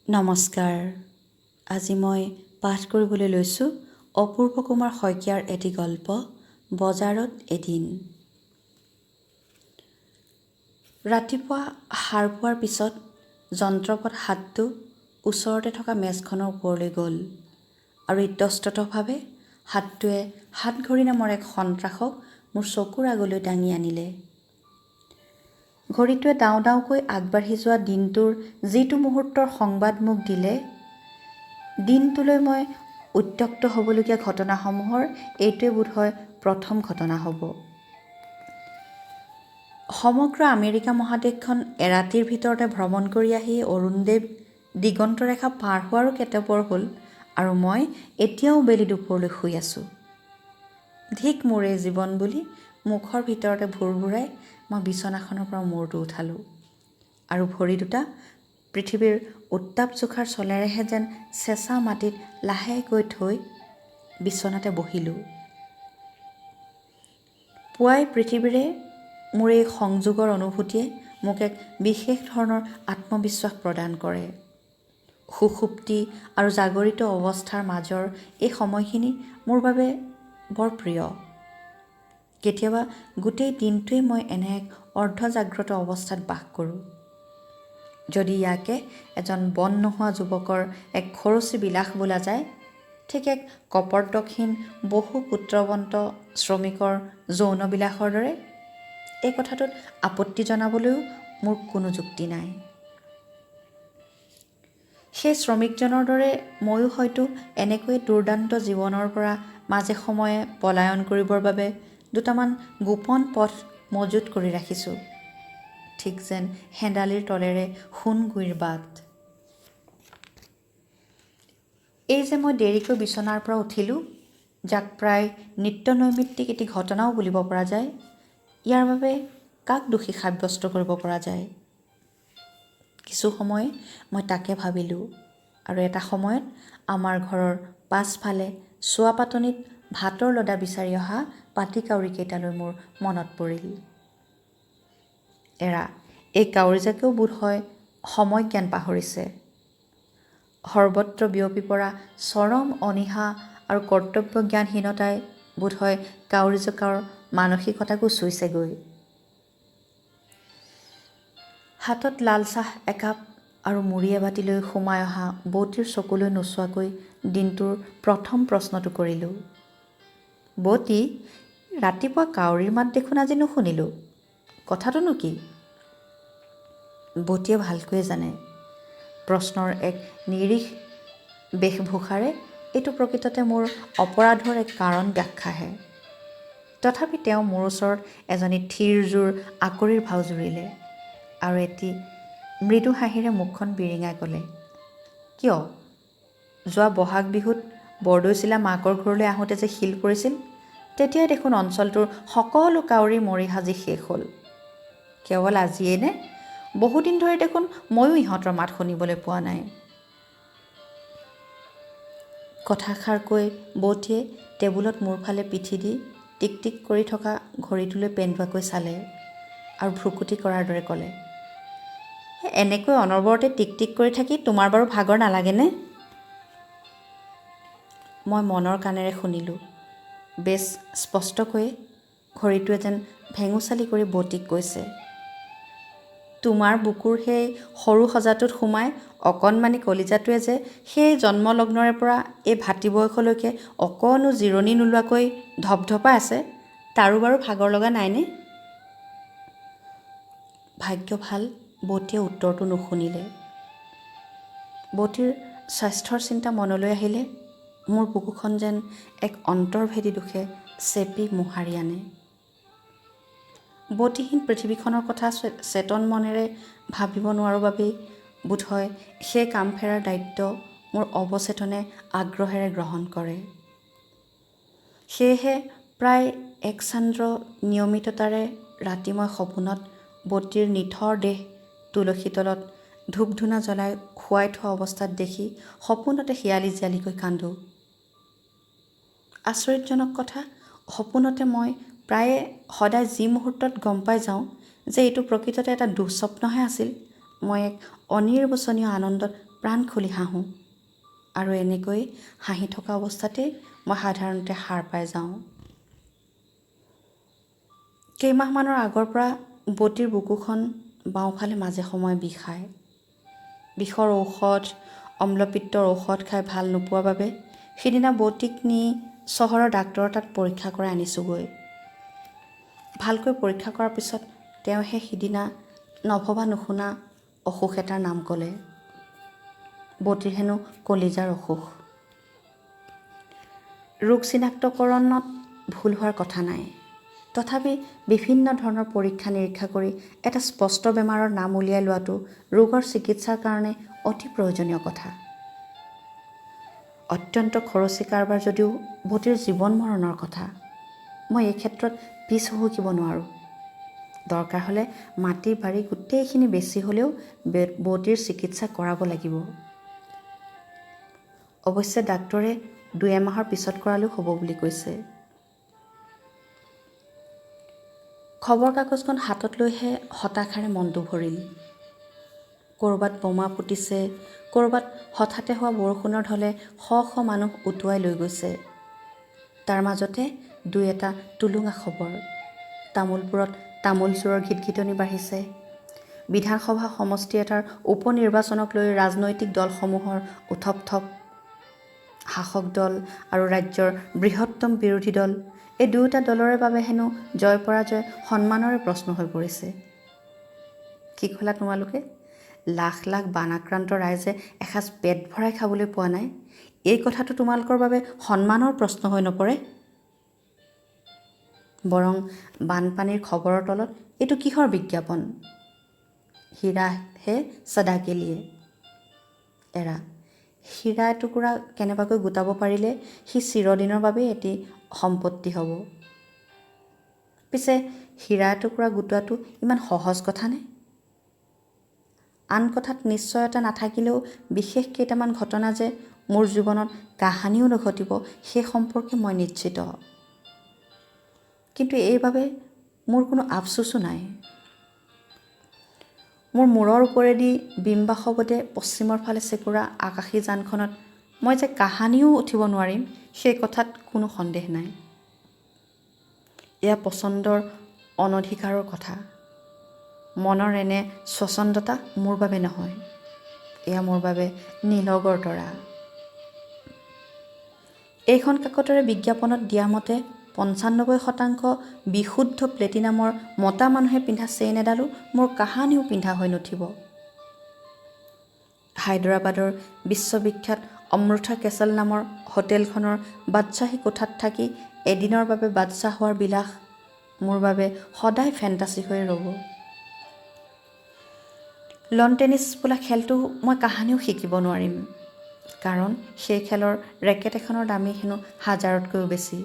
নমস্কাৰ। আজি মই পাঠ কৰিবলৈ লৈছোঁ অপূৰ্ব কুমাৰ শইকীয়াৰ এটি গল্প বজাৰত এদিন। ৰাতিপুৱা সাৰ পোৱাৰ পিছত যন্ত্ৰপদ হাতটো ওচৰতে থকা মেজখনৰ ওপৰলৈ গ'ল আৰু ইতস্ততভাৱে হাতটোৱে হাতঘড়ী নামৰ এক সন্ত্ৰাসক মোৰ চকুৰ আগলৈ দাঙি আনিলে। ঘড়ীটোৱে ডাওঁ ডাওঁকৈ আগবাঢ়ি যোৱা দিনটোৰ যিটো মুহূৰ্তৰ সংবাদ মোক দিলে, দিনটোলৈ মই উত্ত্যক্ত হ'বলগীয়া ঘটনাসমূহৰ এইটোৱে বোধহয় প্ৰথম ঘটনা হ'ব। সমগ্ৰ আমেৰিকা মহাদেশখন এৰাতিৰ ভিতৰতে ভ্ৰমণ কৰি আহি অৰুণদেৱ দিগন্তৰেখা পাৰ হোৱাৰো কেতেপৰ হ'ল আৰু মই এতিয়াও বেলি দুপৰলৈ শুই আছোঁ। ধিক মোৰ এই জীৱন বুলি মুখৰ ভিতৰতে ভুৰভুৰাই মই বিচনাখনৰ পৰা মূৰটো উঠালোঁ আৰু ভৰি দুটা পৃথিৱীৰ উত্তাপ জোখাৰ চলেৰেহে যেন চেঁচা মাটিত লাহেকৈ থৈ বিচনাতে বহিলোঁ। পুৱাই পৃথিৱীৰে মোৰ এই সংযোগৰ অনুভূতিয়ে মোক এক বিশেষ ধৰণৰ আত্মবিশ্বাস প্ৰদান কৰে। সুষুপ্তি আৰু জাগৰিত অৱস্থাৰ মাজৰ এই সময়খিনি মোৰ বাবে বৰ প্ৰিয়। কেতিয়াবা গোটেই দিনটোৱে মই এনে এক অৰ্ধজাগ্ৰত অৱস্থাত বাস কৰোঁ। যদি ইয়াকে এজন বন নোহোৱা যুৱকৰ এক খৰচী বিলাস বোলা যায়, ঠিক এক কপৰ্দকহীন বহু পুত্ৰৱন্ত শ্ৰমিকৰ যৌন বিলাসৰ দৰে, এই কথাটোত আপত্তি জনাবলৈও মোৰ কোনো যুক্তি নাই। সেই শ্ৰমিকজনৰ দৰে ময়ো হয়তো এনেকৈ দুৰ্দান্ত জীৱনৰ পৰা মাজে সময়ে পলায়ন কৰিবৰ বাবে দুটামান গোপন পথ মজুত কৰি ৰাখিছোঁ, ঠিক যেন হেন্দালিৰ তলেৰে সোণগুইৰ বাট। এই যে মই দেৰিকৈ বিচনাৰ পৰা উঠিলোঁ, যাক প্ৰায় নিত্য নৈমিত্তিক এটি ঘটনাও বুলিব পৰা যায়, ইয়াৰ বাবে কাক দোষী সাব্যস্ত কৰিব পৰা যায়? কিছু সময় মই তাকে ভাবিলোঁ আৰু এটা সময়ত আমাৰ ঘৰৰ পাছফালে চোৱাপাতনিত ভাতৰ লডা বিচাৰি অহা পাতি কাউৰীকেইটালৈ মোৰ মনত পৰিল। এৰা, এই কাউৰীজাকেও বোধহয় সময় জ্ঞান পাহৰিছে। সৰ্বত্ৰ বিয়পি পৰা চৰম অনীহা আৰু কৰ্তব্য জ্ঞানহীনতাই বোধহয় কাউৰীজকৰ মানসিকতাকো চুইছেগৈ। হাতত লাল চাহ একাপ আৰু মুড়ি এবাটি লৈ সোমাই অহা বৌতীৰ চকুলৈ নোচোৱাকৈ দিনটোৰ প্ৰথম প্ৰশ্নটো কৰিলোঁ। বৌতী, ৰাতিপুৱা কাউৰীৰ মাত দেখোন আজি নুশুনিলোঁ, কথাটোনো কি? বৌতীয়ে ভালকৈয়ে জানে প্ৰশ্নৰ এক নিৰীহ বেশভূষাৰে এইটো প্ৰকৃততে মোৰ অপৰাধৰ এক কাৰণ ব্যাখ্যাহে। তথাপি তেওঁ মোৰ ওচৰত এজনী থিৰ জোৰ আকৰিৰ ভাও জুৰিলে আৰু এটি মৃদু হাঁহিৰে মুখখন বিৰিঙাই ক'লে, কিয়? যোৱা বহাগ বিহুত বৰদৈচিলা মাকৰ ঘৰলৈ আহোঁতে যে শিল পৰিছিল, তেতিয়াই দেখোন অঞ্চলটোৰ সকলো কাউৰী মৰি সাজি শেষ হ'ল। কেৱল আজিয়েই নে? বহুদিন ধৰি দেখোন ময়ো ইহঁতৰ মাত শুনিবলৈ পোৱা নাই। কথাষাৰ কৈ বৌতীয়ে টেবুলত মোৰ ফালে পিঠি দি টিক টিক কৰি থকা ঘড়ীটোলৈ পেন্দুৱাকৈ চালে আৰু ভ্ৰুকুটি কৰাৰ দৰে ক'লে, এনেকৈ অনবৰতে টিক টিক কৰি থাকি তোমাৰ বাৰু ভাগৰ নালাগেনে? মই মনৰ কাণেৰে শুনিলোঁ। বেছ স্পষ্টকৈ ঘড়ীটোৱে যেন ভেঙুচালি কৰি বৌতীক কৈছে, তোমাৰ বুকুৰ সেই সৰু সজাটোত সোমাই অকণমানি কলিজাটোৱে যে সেই জন্মলগ্নৰে পৰা এই ভাতৃ বয়সলৈকে অকণো জিৰণি নোলোৱাকৈ ধপধপাই আছে, তাৰো বাৰু ভাগৰ লগা নাইনে? ভাগ্য ভাল বৌতীয়ে উত্তৰটো নুশুনিলে। বৌতীৰ স্বাস্থ্যৰ চিন্তা মনলৈ আহিলে মোৰ বুকুখন যেন এক অন্তৰ্ভেদী দুখে চেপি মোহাৰি আনে। বৌতীহীন পৃথিৱীখনৰ কথা চেতন মনেৰে ভাবিব নোৱাৰোঁ বাবেই বোধহয় সেই কাম ফেৰাৰ দায়িত্ব মোৰ অৱচেতনে আগ্ৰহেৰে গ্ৰহণ কৰে। সেয়েহে প্ৰায় একচান্দ্ৰ নিয়মিততাৰে ৰাতি মই সপোনত বৌতীৰ নিথৰ দেহ তুলসী তলত ধূপ ধূনা জ্বলাই শুৱাই থোৱা অৱস্থাত দেখি সপোনতে হিয়ালি জিয়ালিকৈ কান্দোঁ। আচৰিতজনক কথা, সপোনতে মই প্ৰায়ে সদায় যি মুহূৰ্তত গম পাই যাওঁ যে এইটো প্ৰকৃততে এটা দুঃস্বপ্নহে আছিল, মই এক অনিৰ্বচনীয় আনন্দত প্ৰাণ খুলি হাঁহোঁ আৰু এনেকৈ হাঁহি থকা অৱস্থাতেই মই সাধাৰণতে সাৰ পাই যাওঁ। কেইমাহমানৰ আগৰ পৰা বটিৰ বুকুখন বাওঁফালে মাজে সময়ে বিষায়। বিষৰ ঔষধ, অম্লপিত্তৰ ঔষধ খাই ভাল নোপোৱাৰ বাবে সিদিনা বটিক নি চহৰৰ ডাক্তৰৰ তাত পৰীক্ষা কৰাই আনিছোঁগৈ। ভালকৈ পৰীক্ষা কৰাৰ পিছত তেওঁহে সিদিনা নভবা নুশুনা অসুখ এটাৰ নাম ক'লে। বটিৰ হেনো কলিজাৰ অসুখ। ৰোগ চিনাক্তকৰণত ভুল হোৱাৰ কথা নাই, তথাপি বিভিন্ন ধৰণৰ পৰীক্ষা নিৰীক্ষা কৰি এটা স্পষ্ট বেমাৰৰ নাম উলিয়াই লোৱাটো ৰোগৰ চিকিৎসাৰ কাৰণে অতি প্ৰয়োজনীয় কথা। অত্যন্ত খৰচী কাৰবাৰ যদিও বটিৰ জীৱন মৰণৰ কথা। মই এই ক্ষেত্ৰত পিছ হুহুকিব নোৱাৰোঁ। দৰকাৰ হ'লে মাটি বাৰী গোটেইখিনি বেছি হ'লেও বটিৰ চিকিৎসা কৰাব লাগিব। অৱশ্যে ডাক্তৰে 2 মাহৰ পিছত কৰালেও হ'ব বুলি কৈছে। খবৰ কাগজখন হাতত লৈহে হতাশাৰে মনটো ভৰিল। ক'ৰবাত বোমা ফুটিছে, ক'ৰবাত হঠাতে হোৱা বৰষুণৰ ঢলে শ শ মানুহ উটুৱাই লৈ গৈছে। তাৰ মাজতে 2-এটা টুলুঙা খবৰ। তামোলপুৰত তামোল চোৰৰ ঘিটঘিটনি বাঢ়িছে। বিধানসভা সমষ্টি এটাৰ উপ নিৰ্বাচনক লৈ ৰাজনৈতিক দলসমূহৰ উথপ-থপ। শাসক দল আৰু ৰাজ্যৰ বৃহত্তম বিৰোধী দল, এই দুয়োটা দলৰে বাবে হেনো জয় পৰাজয় সন্মানৰে প্ৰশ্ন হৈ পৰিছে। কি ক'লা তোমালোকে? লাখ লাখ বানাক্ৰান্ত ৰাইজে এসাঁজ পেট ভৰাই খাবলৈ পোৱা নাই, এই কথাটো তোমালোকৰ বাবে সন্মানৰ প্ৰশ্ন হৈ নপৰে? বৰং বানপানীৰ খবৰৰ তলত এইটো কিহৰ বিজ্ঞাপন? হীৰাহে সদা কে লিয়ে। এৰা, হীৰা এটুকুৰা কেনেবাকৈ গোটাব পাৰিলে সি চিৰদিনৰ বাবে এটি সম্পত্তি হ'ব। পিছে হীৰা এটুকুৰা গোটোৱাটো ইমান সহজ কথা নে? আন কথাত নিশ্চয়তা নাথাকিলেও বিশেষ কেইটামান ঘটনা যে মোৰ জীৱনত কাহানিও নঘটিব সেই সম্পৰ্কে মই নিশ্চিত। কিন্তু এইবাবে মোৰ কোনো আফচোচো নাই। মোৰ মূৰৰ ওপৰেদি বিম্বাসৱদে পশ্চিমৰ ফালে চেকুৰা আকাশী যানখনত মই যে কাহানিও উঠিব নোৱাৰিম সেই কথাত কোনো সন্দেহ নাই। এয়া পচন্দৰ অনধিকাৰৰ কথা। মনৰ এনে স্বচ্ছন্দতা মোৰ বাবে নহয়, এয়া মোৰ বাবে নীলগৰ তৰা। এইখন কাকতৰে বিজ্ঞাপনত দিয়া মতে ৯৫% বিশুদ্ধ প্লেটিনামৰ মতা মানুহে পিন্ধা চেইন এডালো মোৰ কাহানিও পিন্ধা হৈ নুঠিব। হায়দৰাবাদৰ বিশ্ববিখ্যাত অমৃতা কেচল নামৰ হোটেলখনৰ বাদশ্বাহী কোঠাত থাকি এদিনৰ বাবে বাদশ্বাহ হোৱাৰ বিলাস মোৰ বাবে সদায় ফেণ্টাচি হৈ ৰ'ব। লন টেনিছ বোলা খেলটো মই কাহানিও শিকিব নোৱাৰিম, কাৰণ সেই খেলৰ ৰেকেট এখনৰ দামী হেনো 1000তকৈও বেছি।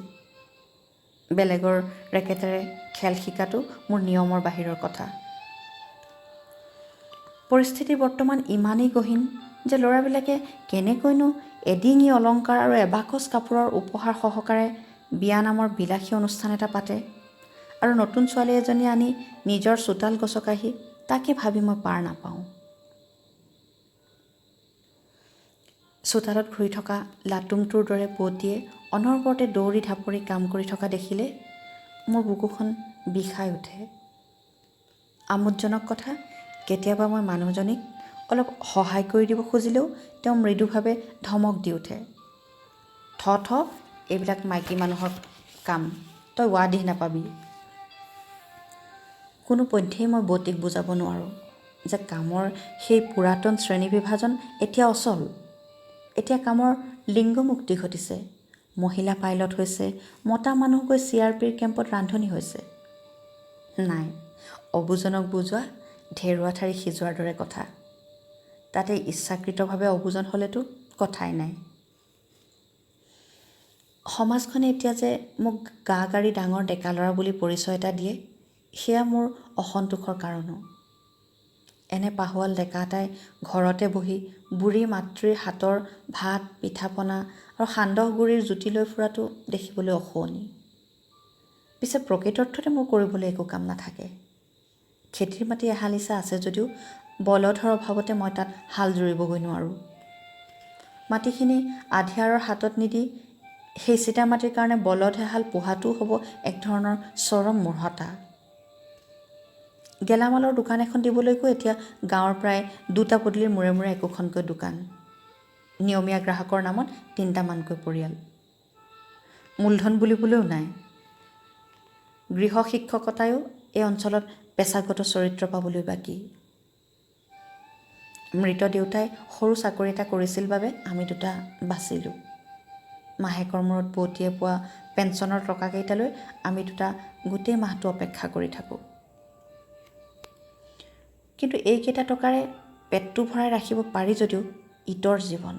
বেলেগৰ ৰেকেটেৰে খেল শিকাটো মোৰ নিয়মৰ বাহিৰৰ কথা। পৰিস্থিতি বৰ্তমান ইমানেই গহীন যে ল'ৰাবিলাকে কেনেকৈনো এডিঙি অলংকাৰ আৰু এবাকচ কাপোৰৰ উপহাৰ সহকাৰে বিয়া নামৰ বিলাসী অনুষ্ঠান এটা পাতে আৰু নতুন ছোৱালী এজনী আনি নিজৰ চোতাল গছকাহি তাকে ভাবি মই পাৰ নাপাওঁ। চোতালত ঘূৰি থকা লাটুমটোৰ দৰে বটিয়ে অনবৰতে দৌৰি ঢাপৰি কাম কৰি থকা দেখিলে মোৰ বুকুখন বিষাই উঠে। আমোদজনক কথা, কেতিয়াবা মই মানুহজনীক অলপ সহায় কৰি দিব খুজিলেও তেওঁ মৃদুভাৱে ধমক দি উঠে। থ এইবিলাক মাইকী মানুহৰ কাম, তই ৱাদিহ নাপাবি। কোনোপধ্যেই মই বটিক বুজাব নোৱাৰোঁ যে কামৰ সেই পুৰাতন শ্ৰেণীবিভাজন এতিয়া অচল। এতিয়া কামৰ লিংগমুক্তি ঘটিছে। মহিলা পাইলট হৈছে, মতা মানুহ গৈ CRPৰ কেম্পত ৰান্ধনি হৈছে। নাই, অবুজনক বুজোৱা ঢেৰুৱা ঠাৰি সিজোৱাৰ দৰে কথা। তাতে ইচ্ছাকৃতভাৱে অবুজন হ'লেতো কথাই নাই। সমাজখনে এতিয়া যে মোক গা গাড়ী ডাঙৰ ডেকা ল'ৰা বুলি পৰিচয় এটা দিয়ে, সেয়া মোৰ অসন্তোষৰ কাৰণো। এনে পাহোৱাল ডেকা এটাই ঘৰতে বহি বুঢ়ী মাতৃৰ হাতৰ ভাত, পিঠা-পনা আৰু সান্দহ গুড়িৰ জুতি লৈ ফুৰাটো দেখিবলৈ অশুৱনি। পিছে প্ৰকৃত অৰ্থতে মোৰ কৰিবলৈ একো কাম নাথাকে। খেতিৰ মাটি এহালিচা আছে যদিও বলধৰ অভাৱতে মই তাত হাল জুৰিবগৈ নোৱাৰোঁ। মাটিখিনি আধিয়াৰৰ হাতত নিদি সেই চিতা মাটিৰ কাৰণে বলধ এহাল পোহাটোও হ'ব এক ধৰণৰ চৰম মূঢ়তা। গেলামালৰ দোকান এখন দিবলৈকো এতিয়া গাঁৱৰ প্ৰায় 2টা পদূলিৰ মূৰে মূৰে একোখনকৈ দোকান, নিয়মীয়া গ্ৰাহকৰ নামত 3টামানকৈ পৰিয়াল। মূলধন বুলিবলৈও নাই। গৃহ শিক্ষকতায়ো এই অঞ্চলত পেছাগত চৰিত্ৰ পাবলৈ বাকী। মৃত দেউতাই সৰু চাকৰি এটা কৰিছিল বাবে আমি দুটা বাচিলোঁ। মাহেকৰ মূৰত বৌতিয়ে পোৱা পেঞ্চনৰ টকাকেইটালৈ আমি দুটা গোটেই মাহটো অপেক্ষা কৰি থাকোঁ। কিন্তু এইকেইটা টকাৰে পেটটো ভৰাই ৰাখিব পাৰি যদিও ইটৰ জীৱন,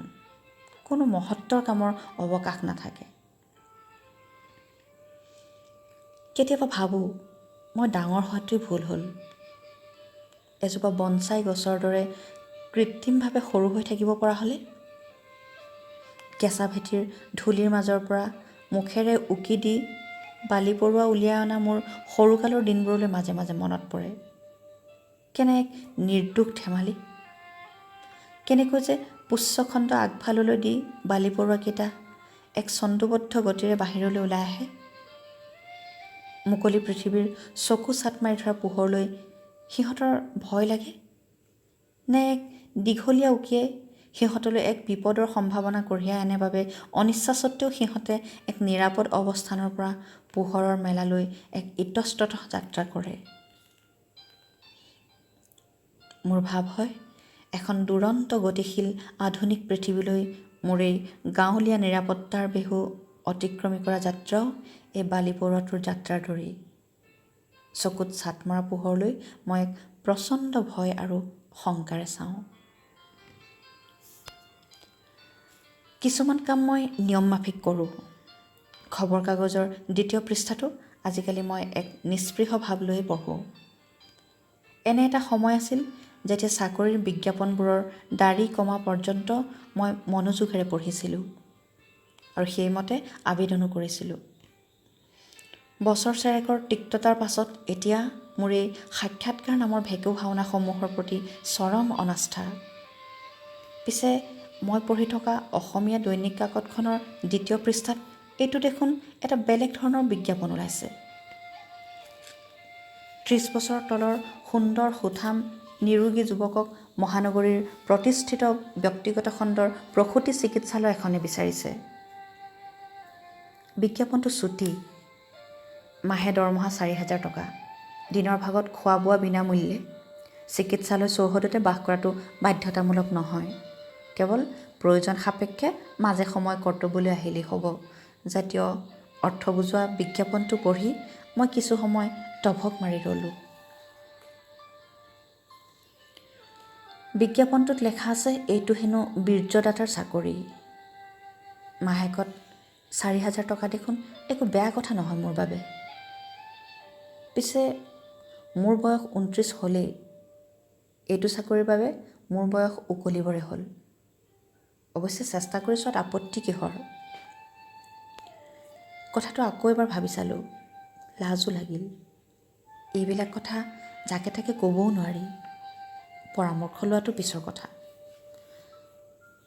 কোনো মহত্বৰ কামৰ অৱকাশ নাথাকে। কেতিয়াবা ভাবোঁ মই ডাঙৰ হোৱাটোৱেই ভুল হ'ল। এজোপা বনচাই গছৰ দৰে কৃত্ৰিমভাৱে সৰু হৈ থাকিব পৰা হ'লে। কেঁচা ভেটিৰ ধূলিৰ মাজৰ পৰা মুখেৰে উকি দি বালি পৰুৱা উলিয়াই অনা মোৰ সৰুকালৰ দিনবোৰলৈ মাজে মাজে মনত পৰে। কেনে এক নিৰ্দোষ ধেমালি। কেনেকৈ যে পুচ্ছখণ্ড আগফাললৈ দি বালি পৰুৱাকেইটা এক ছন্দোবদ্ধ গতিৰে বাহিৰলৈ ওলাই আহে। মুকলি পৃথিৱীৰ চকু চাট মাৰি ধৰা পোহৰলৈ সিহঁতৰ ভয় লাগে, নে এক দীঘলীয়া উকিয়ে সিহঁতলৈ এক বিপদৰ সম্ভাৱনা কঢ়িয়াই আনে বাবে অনিচ্ছা সত্ত্বেও সিহঁতে এক নিৰাপদ অৱস্থানৰ পৰা পোহৰৰ মেলালৈ এক ইতস্তত যাত্ৰা কৰে। মোৰ ভাৱ হয়, এখন দুৰন্ত গতিশীল আধুনিক পৃথিৱীলৈ মোৰ এই গাঁৱলীয়া নিৰাপত্তাৰ বেহু অতিক্ৰমী কৰা যাত্ৰাও এই বালি পৰুৱাটোৰ যাত্ৰাৰ দৰেই। চকুত ছাট মৰা পোহৰলৈ মই এক প্ৰচণ্ড ভয় আৰু শংকাৰে চাওঁ। কিছুমান কাম মই নিয়ম মাফিক কৰোঁ। খবৰ কাগজৰ 2য় পৃষ্ঠাটো আজিকালি মই এক নিস্পৃহ ভাৱ লৈয়ে পঢ়োঁ। এনে এটা সময় আছিল যেতিয়া চাকৰিৰ বিজ্ঞাপনবোৰৰ দাড়ি কমা পৰ্যন্ত মই মনোযোগেৰে পঢ়িছিলোঁ আৰু সেইমতে আবেদনো কৰিছিলোঁ। বছৰ চেৰেকৰ তিক্ততাৰ পাছত এতিয়া মোৰ এই সাক্ষাৎকাৰ নামৰ ভেকু ভাওনাসমূহৰ প্ৰতি চৰম অনাস্থা। পিছে মই পঢ়ি থকা অসমীয়া দৈনিক কাকতখনৰ 2য় পৃষ্ঠাত এইটো দেখোন এটা বেলেগ ধৰণৰ বিজ্ঞাপন ওলাইছে। 30 বছৰ তলৰ সুন্দৰ সুঠাম নিৰোগী যুৱকক মহানগৰীৰ প্ৰতিষ্ঠিত ব্যক্তিগত খণ্ডৰ প্ৰসূতি চিকিৎসালয় এখনে বিচাৰিছে। বিজ্ঞাপনটো চুটি, মাহে দৰমহা 4,000 টকা, দিনৰ ভাগত খোৱা বোৱা বিনামূল্যে, চিকিৎসালয় চৌহদতে বাস কৰাটো বাধ্যতামূলক নহয়, কেৱল প্ৰয়োজন সাপেক্ষে মাজে সময় কৰ্তব্যলৈ আহিলেই হ'ব জাতীয় অৰ্থ বুজোৱা বিজ্ঞাপনটো পঢ়ি মই কিছু সময় টভক মাৰি ৰ'লোঁ। বিজ্ঞাপনটোত লেখা আছে এইটো হেনো বীৰ্যদাতাৰ চাকৰি। মাহেকত 4,000 টকা দেখোন একো বেয়া কথা নহয় মোৰ বাবে। পিছে মোৰ বয়স 29 হ'লেই। এইটো চাকৰিৰ বাবে মোৰ বয়স উকলিবৰে হ'ল। অৱশ্যে চেষ্টা কৰি চোৱাত আপত্তি কিহৰ? কথাটো আকৌ এবাৰ ভাবি চালোঁ, লাজো লাগিল। এইবিলাক কথা যাকে তাকে ক'বও নোৱাৰি। পৰামৰ্শ লোৱাটো পিছৰ কথা।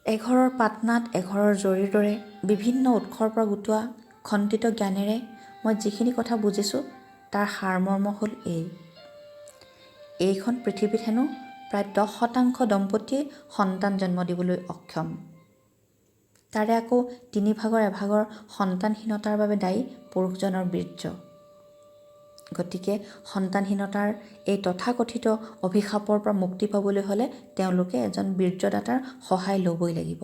এঘৰৰ পাটনাত এঘৰৰ জৰীৰ দৰে বিভিন্ন উৎসৰ পৰা গোটোৱা খণ্ডিত জ্ঞানেৰে মই যিখিনি কথা বুজিছোঁ তাৰ সাৰমৰ্ম হ'ল এইখন পৃথিৱীত হেনো প্ৰায় 10% দম্পতীয়ে সন্তান জন্ম দিবলৈ অক্ষম। তাৰে আকৌ 1/3 সন্তানহীনতাৰ বাবে দায়ী পুৰুষজনৰ বীৰ্য। গতিকে সন্তানহীনতাৰ এই তথাকথিত অভিশাপৰ পৰা মুক্তি পাবলৈ হ'লে তেওঁলোকে এজন বীৰ্যদাতাৰ সহায় ল'বই লাগিব।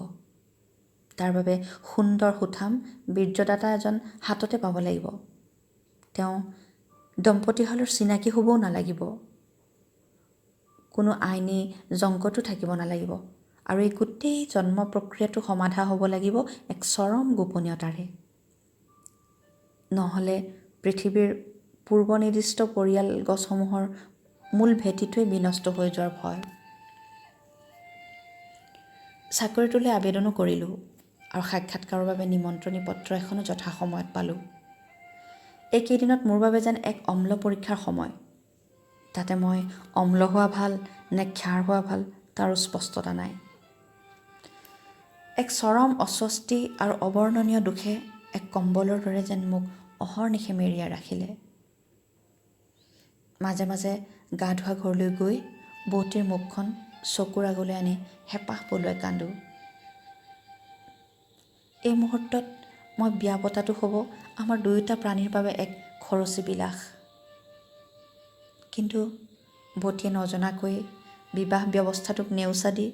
তাৰ বাবে সুন্দৰ সুঠাম বীৰ্যদাতা এজন হাততে পাব লাগিব। তেওঁ দম্পতীহালৰ চিনাকি হ'বও নালাগিব, কোনো আইনী জংকটো থাকিব নালাগিব আৰু এই গোটেই জন্ম প্ৰক্ৰিয়াটো সমাধা হ'ব লাগিব এক চৰম গোপনীয়তাৰে। নহ'লে পৃথিৱীৰ পূৰ্ব নিৰ্দিষ্ট পৰিয়াল গছসমূহৰ মূল ভেটিটোৱে বিনষ্ট হৈ যোৱাৰ ভয়। চাকৰিটোলৈ আবেদনো কৰিলোঁ আৰু সাক্ষাৎকাৰৰ বাবে নিমন্ত্ৰণী পত্ৰ এখনো যথাসময়ত পালোঁ। এইকেইদিনত মোৰ বাবে যেন এক অম্ল পৰীক্ষাৰ সময়। তাতে মই অম্ল হোৱা ভাল নে ক্ষাৰ হোৱা ভাল তাৰো স্পষ্টতা নাই। এক চৰম অস্বস্তি আৰু অবৰ্ণনীয় দুখে এক কম্বলৰ দৰে যেন মোক অহৰ্নিশে মেৰিয়াই ৰাখিলে। মাজে মাজে গা ধোৱা ঘৰলৈ গৈ বৌতীৰ মুখখন চকুৰ আগলৈ আনি হেঁপাহ পলুৱাই কান্দোঁ। এই মুহূৰ্তত মই বিয়া পতাটো হ'ব আমাৰ দুয়োটা প্ৰাণীৰ বাবে এক খৰচী বিলাস। কিন্তু বৌতীয়ে নজনাকৈ বিবাহ ব্যৱস্থাটোক নেওচা দি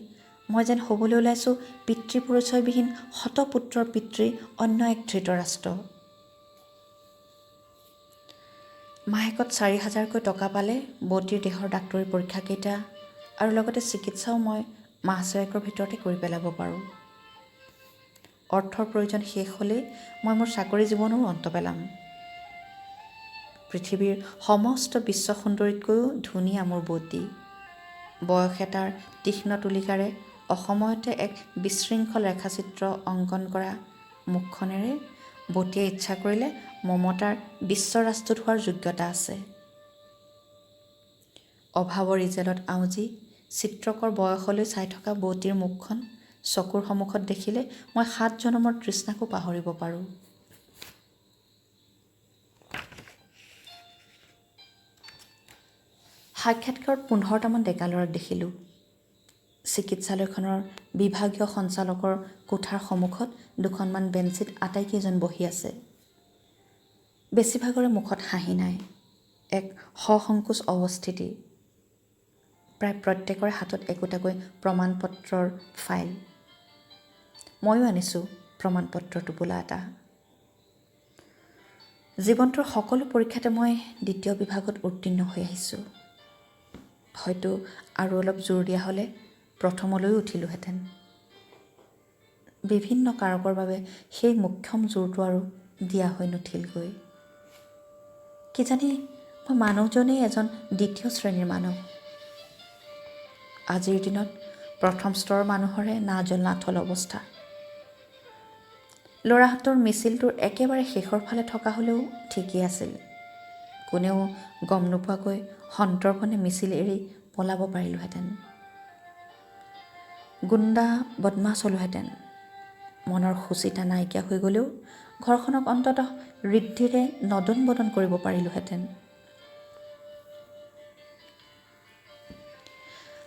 মই যেন হ'বলৈ ওলাইছোঁ পিতৃ পৰিচয়বিহীন শতপুত্ৰৰ পিতৃ অন্য এক ধৃতৰাষ্ট্ৰ। মাহেকত 4,000কৈ টকা পালে বৌতীৰ দেহৰ ডাক্তৰী পৰীক্ষাকেইটা আৰু লগতে চিকিৎসাও মই মাহচেৰেকৰ ভিতৰতে কৰি পেলাব পাৰোঁ। অৰ্থৰ প্ৰয়োজন শেষ হ'লেই মই মোৰ চাকৰি জীৱনৰো অন্ত পেলাম। পৃথিৱীৰ সমস্ত বিশ্ব সুন্দৰীতকৈও ধুনীয়া মোৰ বৌতী। বয়স এটাৰ তীক্ষ্ণ তুলিকাৰে অসময়তে এক বিশৃংখল ৰেখাচিত্ৰ অংকন কৰা মুখখনেৰে বৌতীয়ে ইচ্ছা কৰিলে মমতাৰ বিশ্ব ৰাজদূত হোৱাৰ যোগ্যতা আছে। অভাৱৰ ইজেলত আউজি চিত্ৰকৰ বয়সলৈ চাই থকা বৌতীৰ মুখখন চকুৰ সন্মুখত দেখিলে মই 7 জনমৰ তৃষ্ণাকো পাহৰিব পাৰোঁ। সাক্ষাৎকাৰত 15টামান ডেকা ল'ৰাক দেখিলোঁ। চিকিৎসালয়খনৰ বিভাগীয় সঞ্চালকৰ কোঠাৰ সন্মুখত দুখনমান বেঞ্চিত আটাইকেইজন বহি আছে। বেছিভাগৰে মুখত হাঁহি নাই, এক সসংকোচ অৱস্থিতি। প্ৰায় প্ৰত্যেকৰে হাতত একোটাকৈ প্ৰমাণপত্ৰৰ ফাইল। ময়ো আনিছোঁ প্ৰমাণপত্ৰৰ টোপোলা এটা। জীৱনটোৰ সকলো পৰীক্ষাতে মই 2য় বিভাগত উত্তীৰ্ণ হৈ আহিছোঁ। হয়তো আৰু অলপ জোৰ দিয়া হ'লে প্ৰথমলৈও উঠিলোহেঁতেন। বিভিন্ন কাৰকৰ বাবে সেই মোক্ষম জোৰটো আৰু দিয়া হৈ নুঠিলগৈ। কিজানি মই মানুহজনেই এজন 2য় শ্ৰেণীৰ মানুহ। আজিৰ দিনত প্ৰথম স্তৰৰ মানুহৰে নাজল নাথল অৱস্থা। ল'ৰাহঁতৰ মিছিলটোৰ একেবাৰে শেষৰ ফালে থকা হ'লেও ঠিকেই আছিল। কোনেও গম নোপোৱাকৈ সন্তৰ্পণে মিছিল এৰি পলাব পাৰিলোহেঁতেন। গুণ্ডা বদমাছ হ'লোহেঁতেন। মনৰ সুচিতা নাইকিয়া হৈ গ'লেও ঘৰখনক অন্ততঃ ঋদ্ধিৰে নদন বদন কৰিব পাৰিলোহেঁতেন।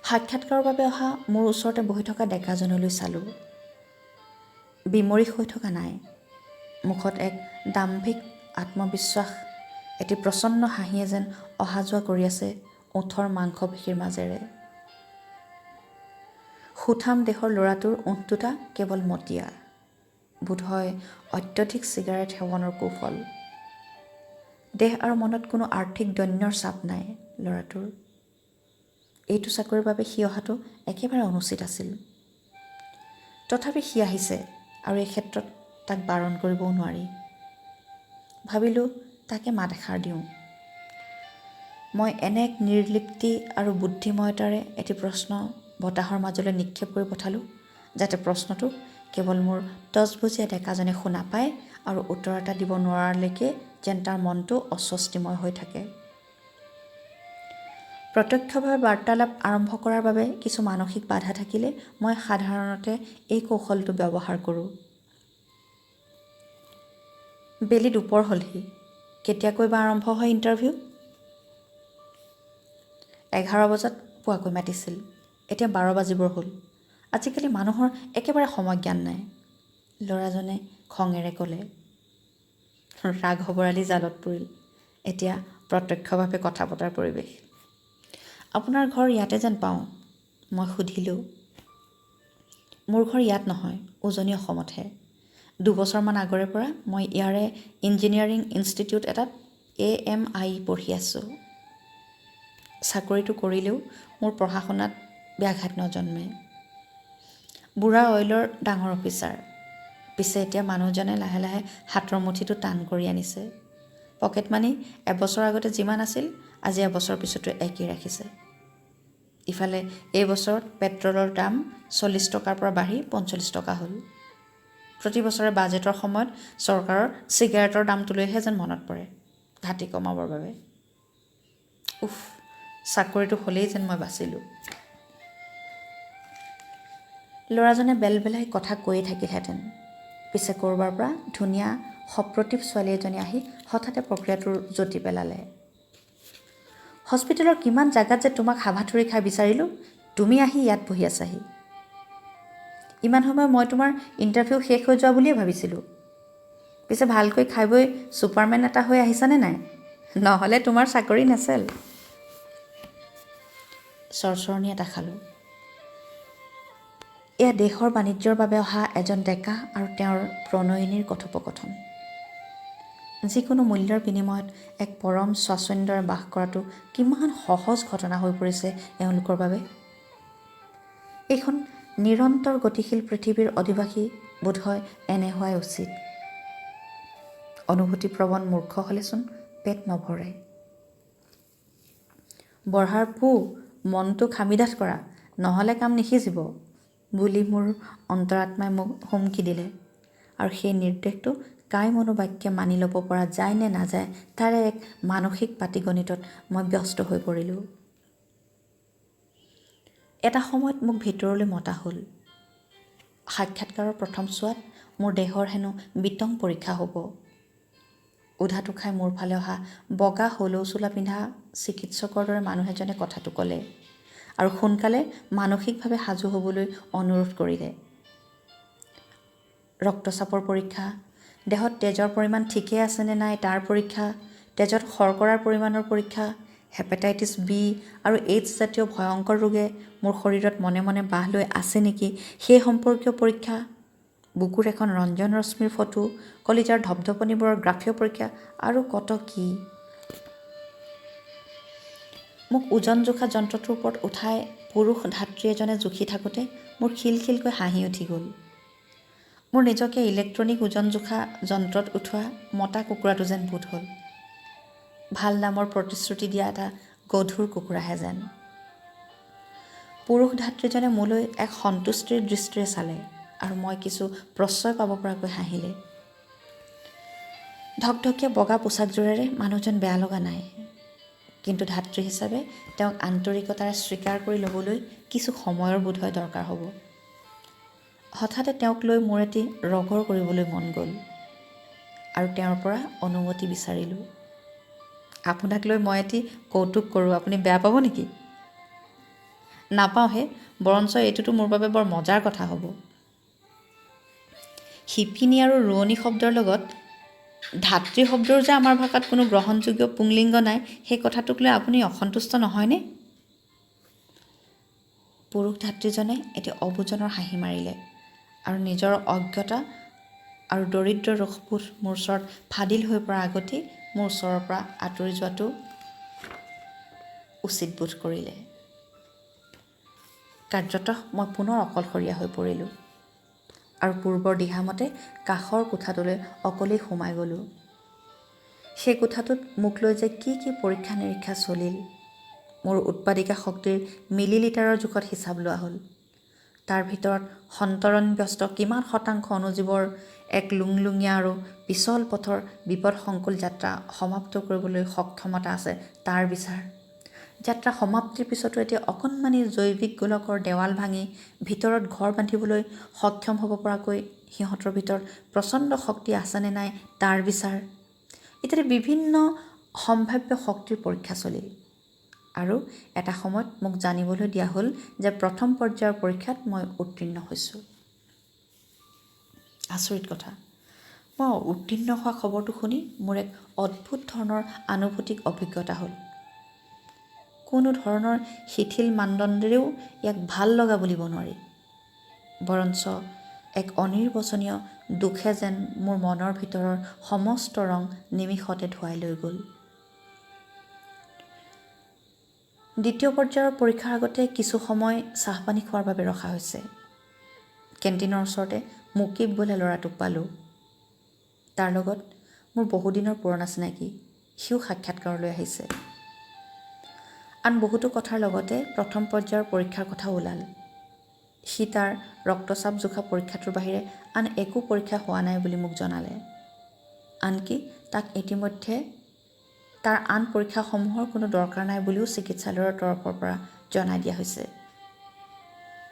সাক্ষাৎকাৰৰ বাবে অহা মোৰ ওচৰতে বহি থকা ডেকাজনলৈ চালোঁ। বিমৰিশ হৈ থকা নাই। মুখত এক দাম্ভিক আত্মবিশ্বাস, এটি প্ৰচণ্ড হাঁহিয়ে যেন অহা যোৱা কৰি আছে ওঠৰ মাংসপেশীৰ মাজেৰে। সুঠাম দেহৰ ল'ৰাটোৰ ওঁঠ দুটা কেৱল মটিয়া। বোধহয় অত্যধিক চিগাৰেট সেৱনৰ কৌশল। দেহ আৰু মনত কোনো আৰ্থিক দৈন্যৰ চাপ নাই ল'ৰাটোৰ। এইটো চাকৰিৰ বাবে সি অহাটো একেবাৰে অনুচিত আছিল। তথাপি সি আহিছে আৰু এই ক্ষেত্ৰত তাক বাৰণ কৰিবও নোৱাৰি। ভাবিলোঁ তাকে মাত এষাৰ দিওঁ। মই এনে এক নিৰ্লিপ্তি আৰু বুদ্ধিময়তাৰে এটি প্ৰশ্ন বতাহৰ মাজলৈ নিক্ষেপ কৰি পঠালোঁ যাতে প্ৰশ্নটো কেৱল মোৰ 10 বছৰীয়া ডেকাজনে শুনা পায় আৰু উত্তৰ এটা দিব নোৱাৰালৈকে যেন তাৰ মনটো অস্বস্তিময় হৈ থাকে। প্ৰত্যক্ষভাৱে বাৰ্তালাপ আৰম্ভ কৰাৰ বাবে কিছু মানসিক বাধা থাকিলে মই সাধাৰণতে এই কৌশলটো ব্যৱহাৰ কৰোঁ। বেলি দুপৰ হ'লহি, কেতিয়াকৈ বা আৰম্ভ হয় ইণ্টাৰভিউ? 11 বজাত পুৱাকৈ মাতিছিল, এতিয়া 12 বাজিবৰ হ'ল। আজিকালি মানুহৰ একেবাৰে সময় জ্ঞান নাই, ল'ৰাজনে খঙেৰে ক'লে। ৰাঘৱৰালী জালত পৰিল। এতিয়া প্ৰত্যক্ষভাৱে কথা পতাৰ পৰিৱেশ। আপোনাৰ ঘৰ ইয়াতে যেন পাওঁ। মই সুধিলোঁ। মোৰ ঘৰ ইয়াত নহয়, উজনি অসমতহে। 2 বছৰমান আগৰে পৰা মই ইয়াৰে ইঞ্জিনিয়াৰিং ইনষ্টিটিউট এটাত AMI পঢ়ি আছোঁ। চাকৰিটো কৰিলেও মোৰ পঢ়া শুনাত ব্যাঘাত নজন্মে। বুঢ়া অইলৰ ডাঙৰ অফিচাৰ। পিছে এতিয়া মানুহজনে লাহে লাহে হাতৰ মুঠিটো টান কৰি আনিছে। পকেট মানি এবছৰ আগতে যিমান আছিল আজি এবছৰ পিছতো একেই ৰাখিছে। ইফালে এই বছৰত পেট্ৰলৰ দাম 40 টকাৰ পৰা বাঢ়ি 45 টকা হ'ল। প্ৰতি বছৰে বাজেটৰ সময়ত চৰকাৰৰ চিগাৰেটৰ দামটোলৈহে যেন মনত পৰে, ঘাটি কমাবৰ বাবে। উফ, চাকৰিটো হ'লেই যেন মই বাচিলোঁ। ল'ৰাজনে বেলবেলাই কথা কৈয়ে থাকিলহেঁতেন, পিছে ক'ৰবাৰ পৰা ধুনীয়া সপ্ৰতিভ ছোৱালী এজনী আহি হঠাতে প্ৰক্ৰিয়াটোৰ জটি পেলালে। হস্পিটেলৰ কিমান জেগাত যে তোমাক হাবাথুৰি খাই বিচাৰিলোঁ, তুমি আহি ইয়াত বহি আছাহি। ইমান সময় মই তোমাৰ ইণ্টাৰভিউ শেষ হৈ যোৱা বুলিয়ে ভাবিছিলোঁ। পিছে ভালকৈ খাই বৈ ছুপাৰমেন এটা হৈ আহিছানে নাই? নহ'লে তোমাৰ চাকৰি নাছিল। চৰচৰণি এটা খালোঁ। এয়া দেশৰ বাণিজ্যৰ বাবে অহা এজন ডেকা আৰু তেওঁৰ প্ৰণয়িনীৰ কথোপকথন। যিকোনো মূল্যৰ বিনিময়ত এক পৰম স্বাচ্ছন্দ্যৰে বাস কৰাটো কিমান সহজ ঘটনা হৈ পৰিছে এওঁলোকৰ বাবে। এইখন নিৰন্তৰ গতিশীল পৃথিৱীৰ অধিবাসী বোধহয় এনে হোৱাই উচিত। অনুভূতিপ্ৰৱণ মূৰ্খ হ'লেচোন পেট নভৰে। বঢ়াৰ পো মনটো খামিদাঠ কৰা, নহ'লে কাম নিসিজিব বুলি মোৰ অন্তৰাত্মাই মোক হুমকি দিলে, আৰু সেই নিৰ্দেশটো কায়-মনোবাক্যে মানি ল'ব পৰা যায় নে নাযায় তাৰে এক মানসিক পাটিগণিতত মই ব্যস্ত হৈ পৰিলোঁ। এটা সময়ত মোক ভিতৰলৈ মতা হ'ল। সাক্ষাৎকাৰৰ প্ৰথম চোৱাত মোৰ দেহৰ হেনো বিতং পৰীক্ষা হ'ব। উধাটো খাই মোৰ ফালে অহা বগা হলৌ চোলা পিন্ধা চিকিৎসকৰ দৰে মানুহ এজনে কথাটো ক'লে আৰু সোনকালে মানসিকভাৱে সাজু হ'বলৈ অনুৰোধ কৰিলে। ৰক্তচাপৰ পৰীক্ষা, দেহত তেজৰ পৰিমাণ ঠিকেই আছেনে নাই তাৰ পৰীক্ষা, তেজত শৰ্কৰাৰ পৰিমাণৰ পৰীক্ষা, হেপাটাইটিছ বি আৰু এইডছ জাতীয় ভয়ংকৰ ৰোগে মোৰ শৰীৰত মনে মনে বাহ লৈ আছে নেকি সেই সম্পৰ্কীয় পৰীক্ষা, বুকুৰ এখন ৰঞ্জন ৰশ্মিৰ ফটো, কলিজাৰ ধপধপনিবোৰৰ গ্ৰাফীয় পৰীক্ষা আৰু কত কি। মোক ওজন জোখা যন্ত্ৰটোৰ ওপৰত উঠাই পুৰুষ ধাত্ৰী এজনে জুখি থাকোঁতে মোৰ খিলখিলকৈ হাঁহি উঠি গ'ল। মোৰ নিজকে ইলেক্ট্ৰনিক ওজন জোখা যন্ত্ৰত উঠোৱা মতা কুকুৰাটো যেন বোধ হ'ল। ভাল দামৰ প্ৰতিশ্ৰুতি দিয়া এটা গধুৰ কুকুৰাহে যেন। পুৰুষ ধাত্ৰীজনে মোলৈ এক সন্তুষ্টিৰ দৃষ্টিৰে চালে আৰু মই কিছু প্ৰশ্ৰয় পাব পৰাকৈ হাঁহিলে। ধকধকীয়া বগা পোছাকযোৰেৰে মানুহজন বেয়া লগা নাই, কিন্তু ধাত্ৰী হিচাপে তেওঁক আন্তৰিকতাৰে স্বীকাৰ কৰি ল'বলৈ কিছু সময়ৰ বোধহয় দৰকাৰ হ'ব। হঠাতে তেওঁক লৈ মোৰ এটি ৰগৰ কৰিবলৈ মন গ'ল আৰু তেওঁৰ পৰা অনুমতি বিচাৰিলোঁ। আপোনাক লৈ মই এটি কৌতুক কৰোঁ, আপুনি বেয়া পাব নেকি? নাপাওঁহে, বৰঞ্চ এইটোতো মোৰ বাবে বৰ মজাৰ কথা হ'ব। শিপিনী আৰু ৰোৱনী শব্দৰ লগত ধাত্ৰী শব্দৰ যে আমাৰ ভাষাত কোনো গ্ৰহণযোগ্য পুংলিংগ নাই, সেই কথাটোক লৈ আপুনি অসন্তুষ্ট নহয়নে? পুৰুষ ধাত্ৰীজনে এটি অবুজনৰ হাঁহি মাৰিলে আৰু নিজৰ অজ্ঞতা আৰু দৰিদ্ৰ ৰসবোধ মোৰ ওচৰত ফাদিল হৈ পৰা আগতেই মোৰ ওচৰৰ পৰা আঁতৰি যোৱাটো উচিত বোধ কৰিলে। কাৰ্যতঃ মই পুনৰ অকলশৰীয়া হৈ পৰিলোঁ আৰু পূৰ্বৰ দিহামতে কাষৰ কোঠাটোলৈ অকলেই সোমাই গ'লোঁ। সেই কোঠাটোত মোক লৈ যে কি কি পৰীক্ষা নিৰীক্ষা চলিল। মোৰ উৎপাদিকা শক্তিৰ মিলিলিটাৰৰ জোখত হিচাপ লোৱা হ'ল। তাৰ ভিতৰত সন্তৰণব্যস্ত কিমান শতাংশ অনুজীৱৰ এক লুংলুঙীয়া আৰু পিছল পথৰ বিপদসংকুল যাত্ৰা সমাপ্ত কৰিবলৈ সক্ষমতা আছে তাৰ বিচাৰ। যাত্ৰা সমাপ্তিৰ পিছতো এতিয়া অকণমানি জৈৱিক গোলকৰ দেৱাল ভাঙি ভিতৰত ঘৰ বান্ধিবলৈ সক্ষম হ'ব পৰাকৈ সিহঁতৰ ভিতৰত প্ৰচণ্ড শক্তি আছেনে নাই তাৰ বিচাৰ। ইত্যাদি বিভিন্ন সম্ভাৱ্য শক্তিৰ পৰীক্ষা চলিল আৰু এটা সময়ত মোক জানিবলৈ দিয়া হ'ল যে প্ৰথম পৰ্যায়ৰ পৰীক্ষাত মই উত্তীৰ্ণ হৈছোঁ। আচৰিত কথা, মই উত্তীৰ্ণ হোৱা খবৰটো শুনি মোৰ এক অদ্ভুত ধৰণৰ আনুভূতিক অভিজ্ঞতা হ'ল। কোনো ধৰণৰ শিথিল মানদণ্ডেৰেও ইয়াক ভাল লগা বুলিব নোৱাৰি, বৰঞ্চ এক অনিৰ্বচনীয় দুখে যেন মোৰ মনৰ ভিতৰৰ সমস্ত ৰং নিমিষতে ধুৱাই লৈ গ'ল। দ্বিতীয় পৰ্যায়ৰ পৰীক্ষাৰ আগতে কিছু সময় চাহপানী খোৱাৰ বাবে ৰখা হৈছে। কেণ্টিনৰ ওচৰতে মুকিব বোলা ল'ৰাটোক পালোঁ। তাৰ লগত মোৰ বহুদিনৰ পুৰণা চিনাকি, সিও সাক্ষাৎকাৰলৈ আহিছে। আন বহুতো কথাৰ লগতে প্ৰথম পৰ্যায়ৰ পৰীক্ষাৰ কথাও ওলাল। সি তাৰ ৰক্তচাপ জোখা পৰীক্ষাটোৰ বাহিৰে আন একো পৰীক্ষা হোৱা নাই বুলি মোক জনালে। আনকি তাক ইতিমধ্যে তাৰ আন পৰীক্ষাসমূহৰ কোনো দৰকাৰ নাই বুলিও চিকিৎসালয়ৰ তৰফৰ পৰা জনাই দিয়া হৈছে।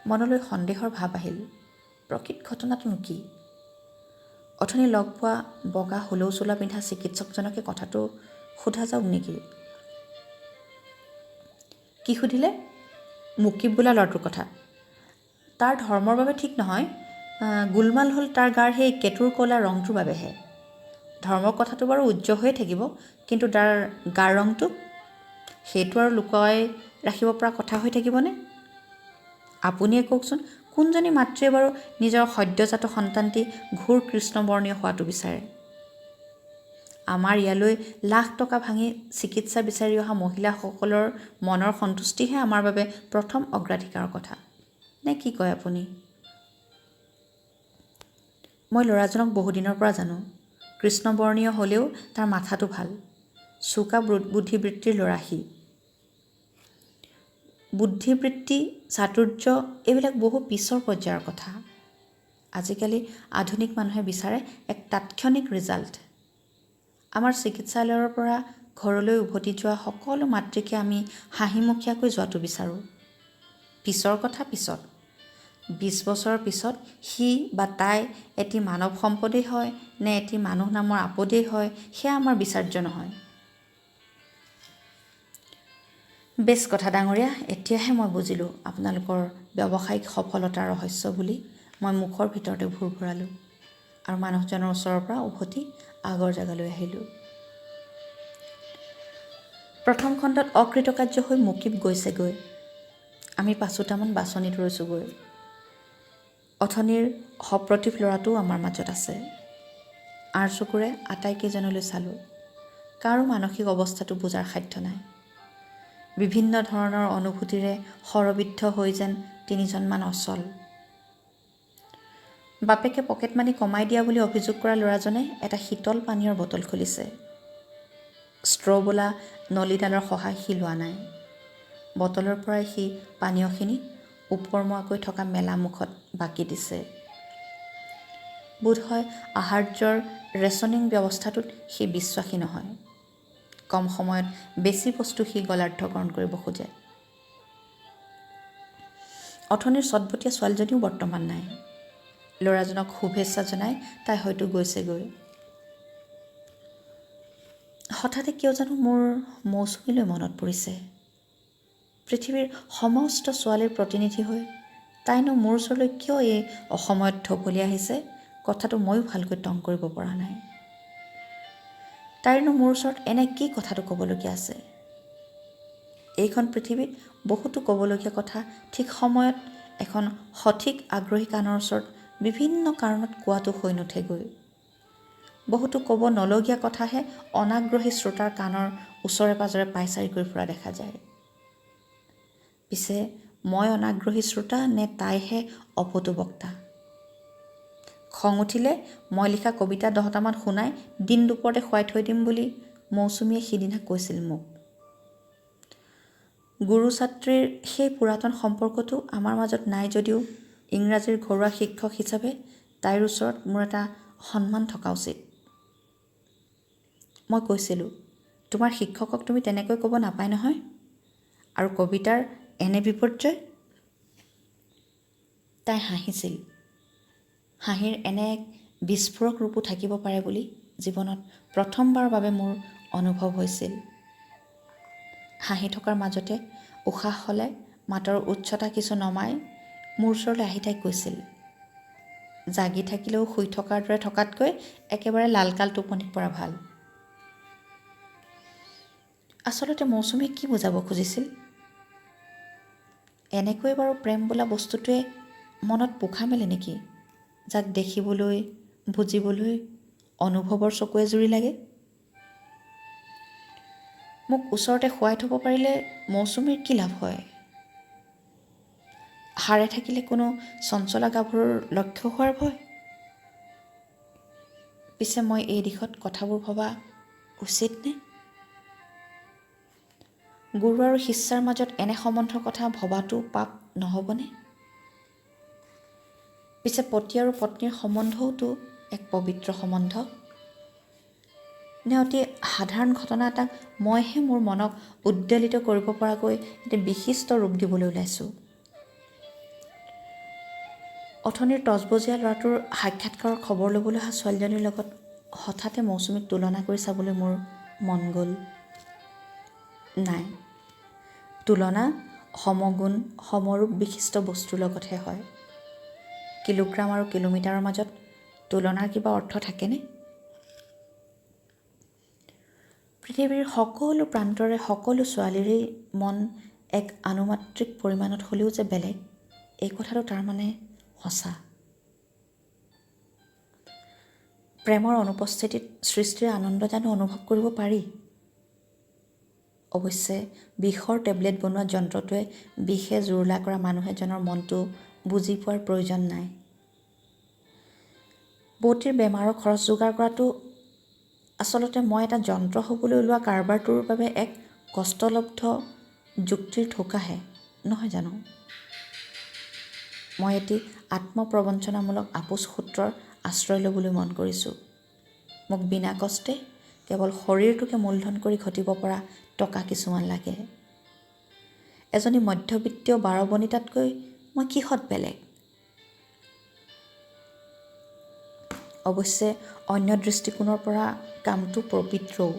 মনলৈ সন্দেহৰ ভাৱ আহিল। প্ৰকৃত ঘটনাটোনো কি? অথনি লগ পোৱা বগা হুলৌ চোলা পিন্ধা চিকিৎসকজনকে কথাটো সোধা যাওক নেকি? কি সুধিলে? মুকিব বোলা ল'ৰাটোৰ কথা। তাৰ ধৰ্মৰ বাবে ঠিক নহয়, গোলমাল হ'ল তাৰ গাৰ সেই কেঁতুৰ ক'লা ৰংটোৰ বাবেহে। ধৰ্মৰ কথাটো বাৰু উজ্জ্বল হৈয়ে থাকিব, কিন্তু তাৰ গাৰ ৰংটো সেইটো আৰু লুকুৱাই ৰাখিব পৰা কথা হৈ থাকিবনে? আপুনিয়ে কওকচোন, কোনজনী মাতৃয়ে বাৰু নিজৰ সদ্যজাত সন্তানটি ঘোৰ কৃষ্ণবৰ্ণীয় হোৱাটো বিচাৰে? আমাৰ ইয়ালৈ লাখ টকা ভাঙি চিকিৎসা বিচাৰি অহা মহিলাসকলৰ মনৰ সন্তুষ্টিহে আমাৰ বাবে প্ৰথম অগ্ৰাধিকাৰৰ কথা। নে কি কয় আপুনি? মই ল'ৰাজনক বহুদিনৰ পৰা জানো। কৃষ্ণবৰ্ণীয় হ'লেও তাৰ মাথাটো ভাল। চোকা বুদ্ধিবৃত্তিৰ ল'ৰা সি। বুদ্ধিবৃত্তি, চাতুৰ্য এইবিলাক বহু পিছৰ পৰ্যায়ৰ কথা। আজিকালি আধুনিক মানুহে বিচাৰে এক তাৎক্ষণিক ৰিজাল্ট। আমাৰ চিকিৎসালয়ৰ পৰা ঘৰলৈ উভতি যোৱা সকলো মাতৃকে আমি হাঁহিমুখীয়াকৈ যোৱাটো বিচাৰোঁ। পিছৰ কথা পিছত। 20 বছৰৰ পিছত সি বা তাই এটি মানৱ সম্পদেই হয় নে এটি মানুহ নামৰ আপদেই হয়, সেয়া আমাৰ বিচাৰ্য নহয়। বেছ কথা ডাঙৰীয়া, এতিয়াহে মই বুজিলোঁ আপোনালোকৰ ব্যৱসায়িক সফলতাৰ ৰহস্য বুলি। মই মুখৰ ভিতৰতে ভুৰ ভৰালোঁ আৰু মানুহজনৰ ওচৰৰ পৰা উভতি আগৰ জেগালৈ আহিলোঁ। প্ৰথম খণ্ডত অকৃতকাৰ্য হৈ মুকিব গৈছেগৈ। আমি পাছোতামান বাছনিত ৰৈছোঁগৈ। অথনিৰ সপ্ৰতিভ ল'ৰাটোও আমাৰ মাজত আছে। আৰ চকুৰে আটাইকেইজনলৈ চালোঁ। কাৰো মানসিক অৱস্থাটো বুজাৰ সাধ্য নাই। বিভিন্ন ধৰণৰ অনুভূতিৰে শৰবিদ্ধ হৈ যেন তিনিজনমান অচল। বাপেকে পকেট মানি কমাই দিয়া বুলি অভিযোগ কৰা ল'ৰাজনে এটা শীতল পানীয়ৰ বটল খুলিছে। ষ্ট্ৰ' বোলা নলীডালৰ সহায় সি লোৱা নাই। বটলৰ পৰাই সি পানীয়খিনি ওপৰমুৱাকৈ থকা মেলা মুখত বাকি দিছে। বোধহয় আহাৰ্যৰ ৰেচনিং ব্যৱস্থাটোত সি বিশ্বাসী নহয়। কম সময়ত বেছি বস্তু সি গলাৰ্ধকৰণ কৰিব খোজে। অথনিৰ চটবটীয়া ছোৱালীজনীও বৰ্তমান নাই। ল'ৰাজনক শুভেচ্ছা জনাই তাই হয়তো গৈছেগৈ। হঠাতে কিয় জানো মোৰ মৌচুমীলৈ মনত পৰিছে। পৃথিৱীৰ সমস্ত ছোৱালীৰ প্ৰতিনিধি হৈ তাইনো মোৰ ওচৰলৈ কিয় এই অসময়ত ঢপলি আহিছে, কথাটো ময়ো ভালকৈ টং কৰিব পৰা নাই। তাইৰনো মোৰ ওচৰত এনে কি কথাটো ক'বলগীয়া আছে? এইখন পৃথিৱীত বহুতো ক'বলগীয়া কথা ঠিক সময়ত এখন সঠিক আগ্ৰহী কাণৰ ওচৰত বিভিন্ন কাৰণত কোৱাটো হৈ নুঠেগৈ। বহুতো ক'ব নলগীয়া কথাহে অনাগ্ৰহী শ্ৰোতাৰ কাণৰ ওচৰে পাজৰে পাইচাৰি কৰি ফুৰা দেখা যায়। পিছে মই অনাগ্ৰহী শ্ৰোতা নে তাইহে অপটু বক্তা? খং উঠিলে মই লিখা কবিতা 10টামান শুনাই দিন দুপৰতে শুৱাই থৈ দিম বুলি মৌচুমীয়ে সিদিনা কৈছিল মোক। গুৰু ছাত্ৰীৰ সেই পুৰাতন সম্পৰ্কটো আমাৰ মাজত নাই যদিও ইংৰাজীৰ ঘৰুৱা শিক্ষক হিচাপে তাইৰ ওচৰত মোৰ এটা সন্মান থকা উচিত। মই কৈছিলোঁ, তোমাৰ শিক্ষকক তুমি তেনেকৈ ক'ব নাপায় নহয়। আৰু কবিতাৰ এনে বিপৰ্যয়। তাই হাঁহিছিল। হাঁহিৰ এনে এক বিস্ফোৰক ৰূপো থাকিব পাৰে বুলি জীৱনত প্ৰথমবাৰৰ বাবে মোৰ অনুভৱ হৈছিল। হাঁহি থকাৰ মাজতে উশাহ হ'লে মাতৰ উচ্চতা কিছু নমাই মোৰ ওচৰলৈ আহি তাই কৈছিল, জাগি থাকিলেও শুই থকাৰ দৰে থকাতকৈ একেবাৰে লালকাল টোপনিত পৰা ভাল। আচলতে মৌচুমীয়ে কি বুজাব খুজিছিল? এনেকৈ বাৰু প্ৰেম বোলা বস্তুটোৱে মনত পোখা মেলে নেকি, যাক দেখিবলৈ, বুজিবলৈ অনুভৱৰ চকুৱে জুৰি লাগে? মোক ওচৰতে শুৱাই থ'ব পাৰিলে মৌচুমীৰ কি লাভ হয়? হাৰে থাকিলে কোনো চঞ্চলা গাভৰুৰ লক্ষ্য হোৱাৰ ভয়? পিছে মই এই দিশত কথাবোৰ ভবা উচিত নে? গুৰু আৰু শিষ্যাৰ মাজত এনে সম্বন্ধৰ কথা ভবাটো পাপ নহ'বনে? পিছে পতি আৰু পত্নীৰ সম্বন্ধওতো এক পবিত্ৰ সম্বন্ধ। নে অতি সাধাৰণ ঘটনা এটাক মইহে মোৰ মনক উদ্বেলিত কৰিব পৰাকৈ এটি বিশিষ্ট ৰূপ দিবলৈ ওলাইছোঁ। অথনিৰ টচবজীয়া ল'ৰাটোৰ সাক্ষাৎকাৰৰ খবৰ ল'বলৈ অহা ছোৱালীজনীৰ লগত হঠাতে মৌচুমীক তুলনা কৰি চাবলৈ মোৰ মন গ'ল। নাই, তুলনা সমগুণ সমৰূপ বিশিষ্ট বস্তুৰ লগতহে হয়। কিলোগ্ৰাম আৰু কিলোমিটাৰৰ মাজত তুলনাৰ কিবা অৰ্থ থাকেনে? পৃথিৱীৰ সকলো প্ৰান্তৰে সকলো ছোৱালীৰেই মন এক আনুমাত্ৰিক পৰিমাণত হ'লেও যে বেলেগ, এই কথাটো তাৰমানে সঁচা। প্ৰেমৰ অনুপস্থিতিত সৃষ্টিৰ আনন্দ জানো অনুভৱ কৰিব পাৰি? অৱশ্যে বিষৰ টেবলেট বনোৱা যন্ত্ৰটোৱে বিষে জুৰুলা কৰা মানুহ এজনৰ মনটো বুজি পোৱাৰ প্ৰয়োজন নাই। বৌটিৰ বেমাৰৰ খৰচ যোগাৰ কৰাটো আচলতে মই এটা যন্ত্ৰ হ'বলৈ ওলোৱা কাৰবাৰটোৰ বাবে এক কষ্টলব্ধ যুক্তিৰ ঠোকাহে, নহয় জানো? মই এটি আত্মপ্ৰবঞ্চনামূলক আপোচ সূত্ৰৰ আশ্ৰয় ল'বলৈ মন কৰিছোঁ। মোক বিনা কষ্টে কেৱল শৰীৰটোকে মূলধন কৰি ঘটিব পৰা টকা কিছুমান লাগে। এজনী মধ্যবিত্তীয় বাৰবনিতাতকৈ মই কিহত বেলেগ? অৱশ্যে অন্য দৃষ্টিকোণৰ পৰা কামটো পবিত্ৰও।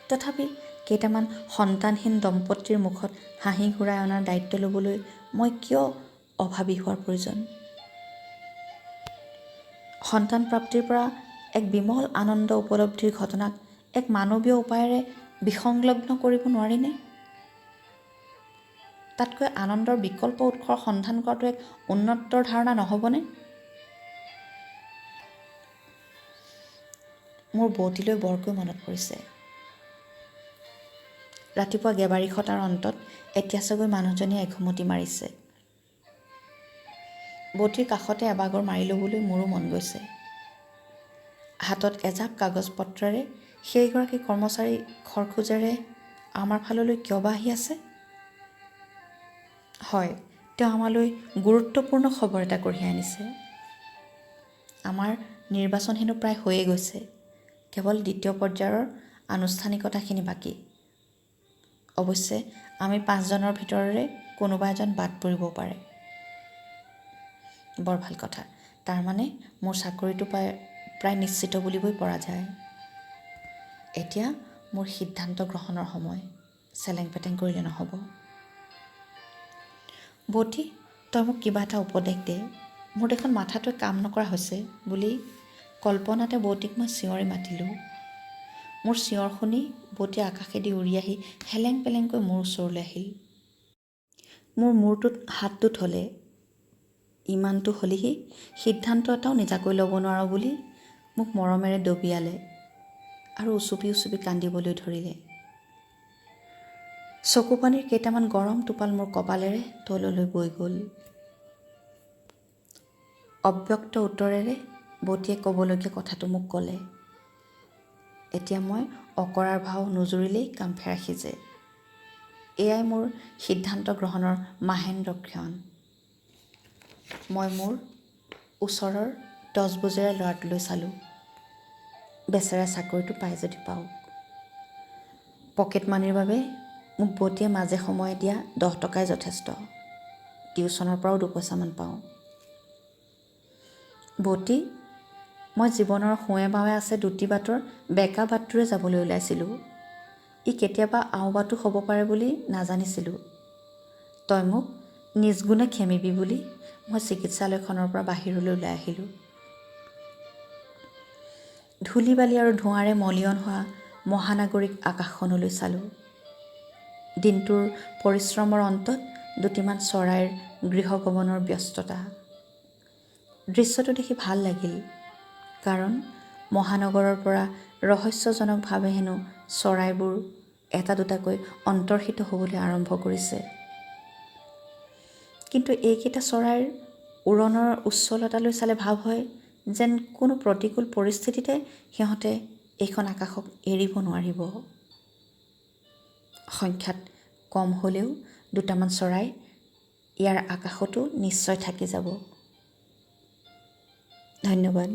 তথাপি কেইটামান সন্তানহীন দম্পতীৰ মুখত হাঁহি ঘূৰাই অনাৰ দায়িত্ব ল'বলৈ মই কিয় অভাৱী হোৱাৰ প্ৰয়োজন? সন্তান প্ৰাপ্তিৰ পৰা এক বিমল আনন্দ উপলব্ধিৰ ঘটনাক এক মানৱীয় উপায়েৰে বিসংলগ্ন কৰিব নোৱাৰিনে? তাতকৈ আনন্দৰ বিকল্প উৎসৰ সন্ধান কৰাটো এক উন্নতৰ ধাৰণা নহ'বনে? মোৰ বৌটিলৈ বৰকৈ মনত পৰিছে। ৰাতিপুৱা গেবাৰিখতাৰ অন্তত এতিয়া চাগৈ মানুহজনীয়ে এঘুমতি মাৰিছে। বৌটিৰ কাষতে এবাগৰ মাৰি ল'বলৈ মোৰো মন গৈছে। হাতত এজাপ কাগজ পত্ৰেৰে সেইগৰাকী কৰ্মচাৰী খৰখোজেৰে আমাৰ ফাললৈ কিয় বা আহি আছে? হয়, তেওঁ আমালৈ গুৰুত্বপূৰ্ণ খবৰ এটা কঢ়িয়াই আনিছে। আমাৰ নিৰ্বাচন হেনো প্ৰায় হৈয়ে গৈছে। কেৱল দ্বিতীয় পৰ্যায়ৰ আনুষ্ঠানিকতাখিনি বাকী। অৱশ্যে আমি 5 জনৰ ভিতৰৰে কোনোবা এজন বাদ পৰিবও পাৰে। বৰ ভাল কথা। তাৰমানে মোৰ চাকৰিটো প্ৰায় নিশ্চিত বুলিবই পৰা যায়। এতিয়া মোৰ সিদ্ধান্ত গ্ৰহণৰ সময়। চেলেং পেটেং কৰিলে নহ'ব। বৌটি, তই মোক কিবা এটা উপদেশ দে। মোৰ দেখোন মাথাটোৱে কাম নকৰা হৈছে বুলি কল্পনাতে বৌটিক মই চিঞৰি মাতিলোঁ। মোৰ চিঞৰ শুনি বৌটিয়ে আকাশেদি উৰি আহি হেলেং পেলেংকৈ মোৰ ওচৰলৈ আহিল। মোৰ মূৰটোত হাতটো থলে। ইমানটো হ'লেহি সিদ্ধান্ত এটাও নিজাকৈ ল'ব নোৱাৰো বুলি মোক মৰমেৰে দবিয়ালে আৰু উচুপি উচুপি কান্দিবলৈ ধৰিলে। চকুপানীৰ কেইটামান গৰম টোপাল মোৰ কপালেৰে তললৈ বৈ গ'ল। অব্যক্ত উত্তৰেৰে বৌটিয়ে ক'বলগীয়া কথাটো মোক ক'লে। এতিয়া মই অকৰাৰ ভাও নুজুৰিলেই কাম ফেৰা সিজে। এয়াই মোৰ সিদ্ধান্ত গ্ৰহণৰ মাহেন্দ্ৰ ক্ষণ। মই মোৰ ওচৰৰ টচবজীয়া ল'ৰাটোলৈ চালোঁ। বেচেৰা চাকৰিটো পাই যদি পাওক। পকেট মানিৰ বাবে মোক বৌটিয়ে মাজে সময়ে দিয়া 10 টকাই যথেষ্ট। টিউচনৰ পৰাও 2 পইচামান পাওঁ। বৌটি, মই জীৱনৰ সোঁৱে বাৱে আছে দুটি বাটৰ বেকা বাটটোৰে যাবলৈ ওলাইছিলোঁ। ই কেতিয়াবা আওবাটো হ'ব পাৰে বুলি নাজানিছিলোঁ। তই মোক নিজ গুণে খেমিবি বুলি মই চিকিৎসালয়খনৰ পৰা বাহিৰলৈ ওলাই আহিলোঁ। ধূলি বালি আৰু ধোঁৱাৰে মলিয়ন হোৱা মহানাগৰিক আকাশখনলৈ চালোঁ। দিনটোৰ পৰিশ্ৰমৰ অন্তত দুটিমান চৰাইৰ গৃহগমনৰ ব্যস্ততা। দৃশ্যটো দেখি ভাল লাগিল, কাৰণ মহানগৰৰ পৰা ৰহস্যজনকভাৱে হেনো চৰাইবোৰ এটা দুটাকৈ অন্তৰ্হিত হ'বলৈ আৰম্ভ কৰিছে। কিন্তু এইকেইটা চৰাইৰ উৰণৰ উচ্চলতালৈ চালে ভাৱ হয় যেন কোনো প্ৰতিকূল পৰিস্থিতিতে সিহঁতে এইখন আকাশক এৰিব নোৱাৰিব। সংখ্যাত কম হ'লেও দুটামান চৰাই ইয়াৰ আকাশতো নিশ্চয় থাকি যাব। ধন্যবাদ।